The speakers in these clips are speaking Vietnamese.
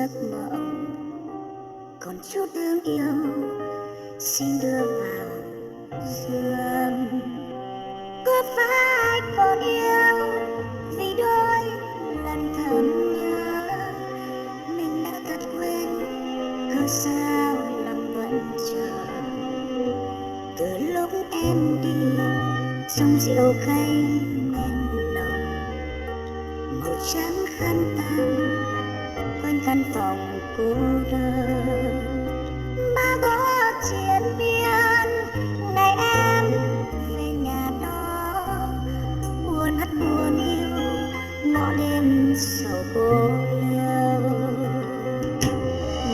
giấc mộng còn chút thương yêu xin đưa vào giường. Có phải còn yêu vì đôi lần thầm nhớ mình đã thật quên, cớ sao lòng vẫn chờ. Từ lúc em đi trong rượu cay men nồng, màu trắng khăn tang quanh căn phòng cô đơn. Ba có chuyện miên ngày em về nhà đó, buồn hát buồn yêu ngõ đêm sầu cô liêu.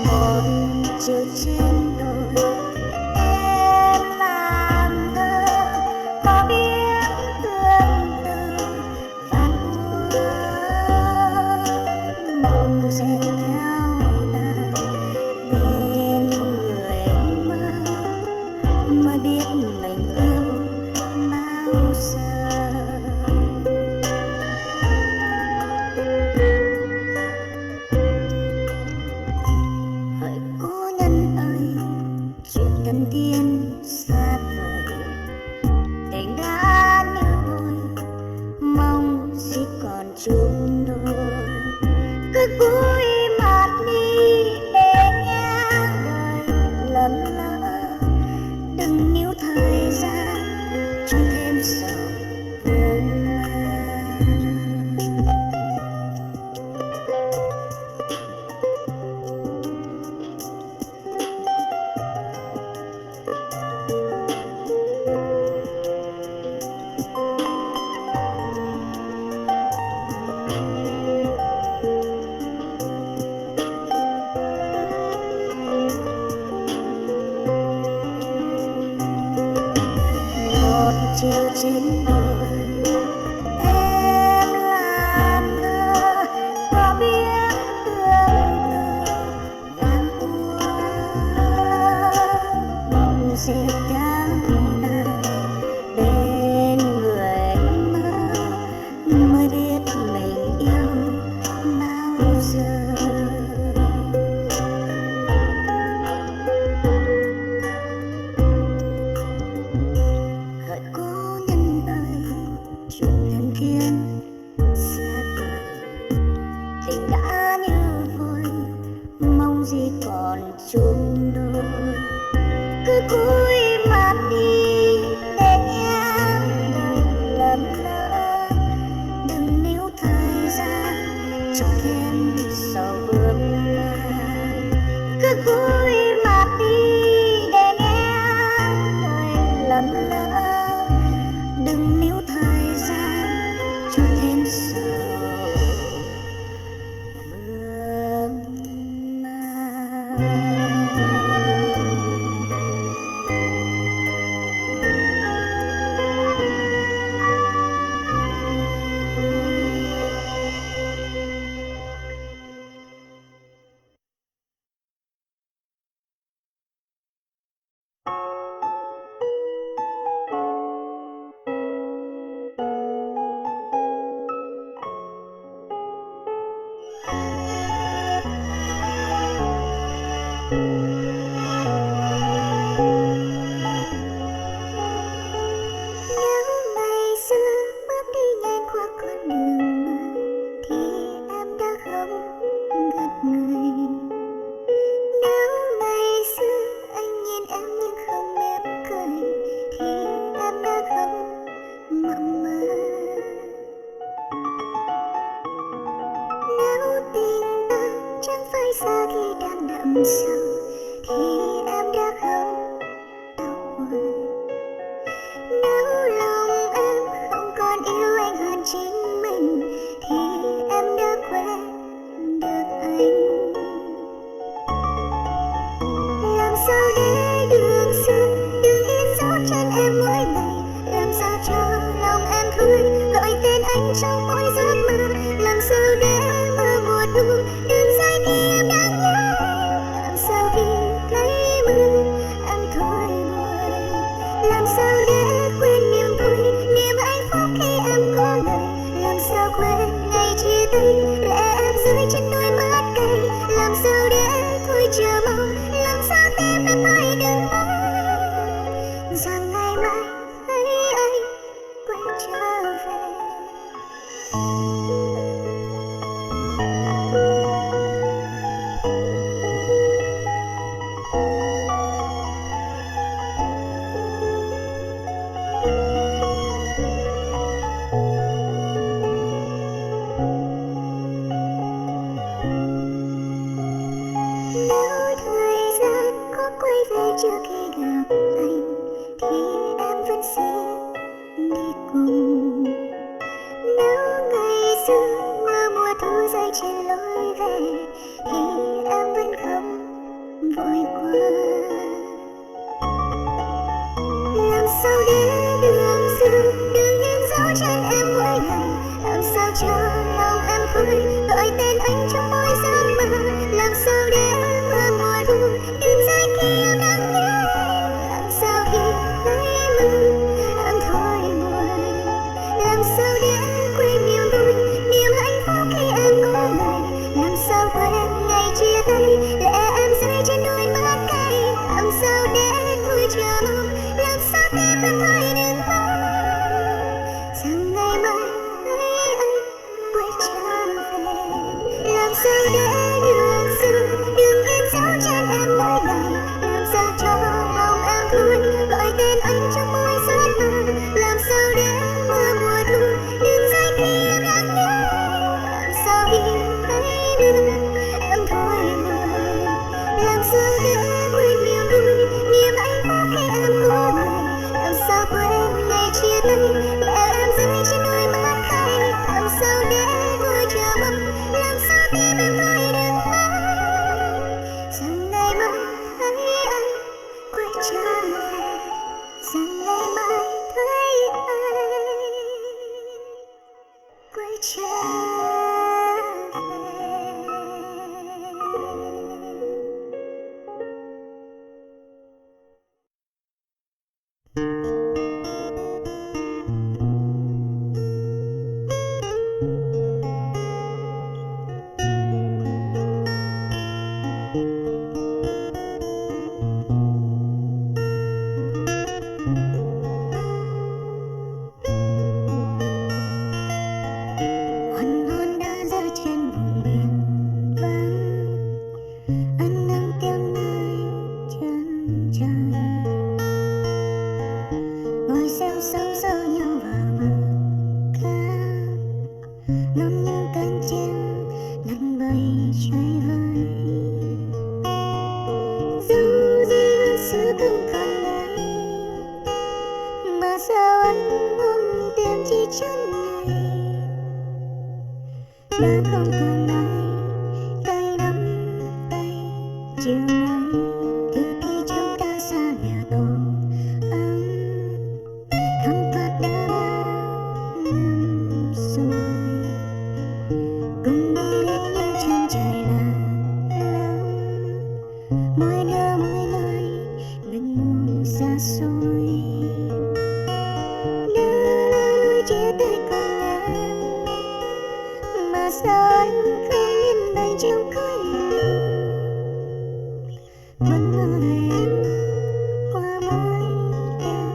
Một chiều trên đồi em làm thơ, có biết tương tư vạn uống mộng sẽ theo ta bên người mơ, mới biết mình yêu bao giờ. Hỡi cố nhân ơi, chuyện thân thiên xa vời, tình đã như vội, mong chỉ còn chung đôi. Cứ cúi mặt đi để nghe đời lầm lỡ, đừng níu thời gian cho thêm sầu vương man. Một chiều trên đồi em làm thơ, có biết tương tư vạn uống mộng sẽ theo ta bên người mơ, mới biết mình yêu bao giờ. Hỡi cố nhân ơi, chuyện thân thiên xa vời, tình đã như vội, mong gì còn chung đôi. Cứ cúi mặt đi để nghe đời lầm lỡ, đừng níu thời gian cho thêm sầu vương man. Cứ cúi mặt đi để nghe đời lầm lỡ, đừng níu thời gian cho thêm sầu vương man. Nếu ngày xưa bước đi ngang qua con đường mơ thì em đã không gặp người. Nếu ngày xưa anh nhìn em nhưng không mỉm cười thì em đã không mộng mơ. Nếu tình ta chẳng phải xa khi đang đậm sâu thì em đã không đau buồn. Nếu lòng em không còn yêu anh hơn chính mình thì em đã quên được anh. Làm sao để đường xưa đừng in dấu chân em mỗi ngày, làm sao cho lòng em thôi gọi tên anh trong mỗi giấc mơ. Làm sao để mơ mùa thu đừng dài khi em đang nhớ. Làm sao khi thấy mưa em thôi buồn. Làm sao để quên niềm vui niềm hạnh phúc khi em có lời. Làm sao quên ngày chia tay lệ em rơi trên đôi mắt cay. Làm sao sao để đường xưa đừng in dấu chân em mỗi ngày, làm sao cho lòng em vui gọi tên anh trong mỗi giấc mơ, làm sao để mưa mùa thu đêm dài khi em đang nhớ, làm sao khi thấy mưa em thôi buồn, làm sao để quên niềm vui niềm hạnh phúc khi em có người, làm sao quên ngày chia tay lệ em rơi trên đôi mắt cay, làm sao để thôi chờ mong, làm sao tim em thôi đừng mong rằng ngày mai thấy anh quay trở về, làm sao để đường xưa đừng in dấu chân em mỗi ngày, làm sao cho lòng em vui gọi tên anh trong mỗi giấc mơ, làm sao để mưa mùa thu đêm dài khi em đang nhớ, làm sao khi thấy mưa em thôi buồn, làm sao để quên niềm vui niềm hạnh phúc khi em có người, làm sao quên ngày chia tay lệ em rơi trên đôi mắt cay, làm sao để thôi chờ mong, làm sao tim em thôi đừng mong rằng ngày mai thấy anh quay trở về, rằng ngày mai thấy anh quay trở Hoàng hôn đã rơi trên vùng biển vắng, ánh nắng kéo nơi chân trời, ngồi xem sóng xô nhau vào bờ cát, ngắm những cánh chim lặn bay chơi vơi, dẫu gì vẫn xưa không còn đây, mà sao anh không tìm chỉ chân này, đã không còn ai tay nắm tay chiều nay, từ khi chúng ta xa nhà tổ ấm khăn phát đã bao năm rồi, cùng đi đến những chân trời lạ lắm, mỗi nơi mình mù xa xôi, đã chia tay cùng em, mà sao anh không yên đầy trong cõi lòng, vẫn mơ về em qua mỗi đêm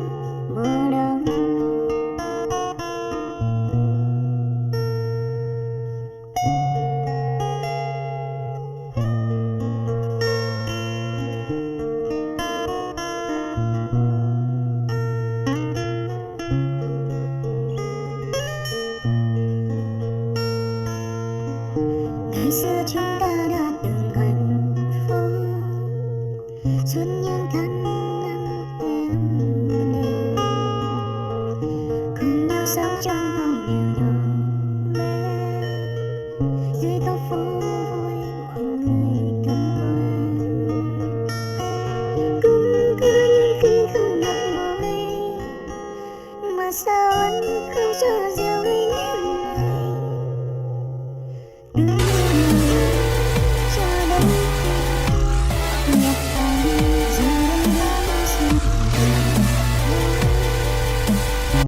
mùa đông. Ngày xưa chúng ta đã từng hạnh phúc suốt những tháng năm em đêm, cùng nhau sống trong ngôi nhà nhỏ bé dưới góc phố vui mọi người thân quen, cũng cứ như khi không gặp môi, mà sao anh không cho riêng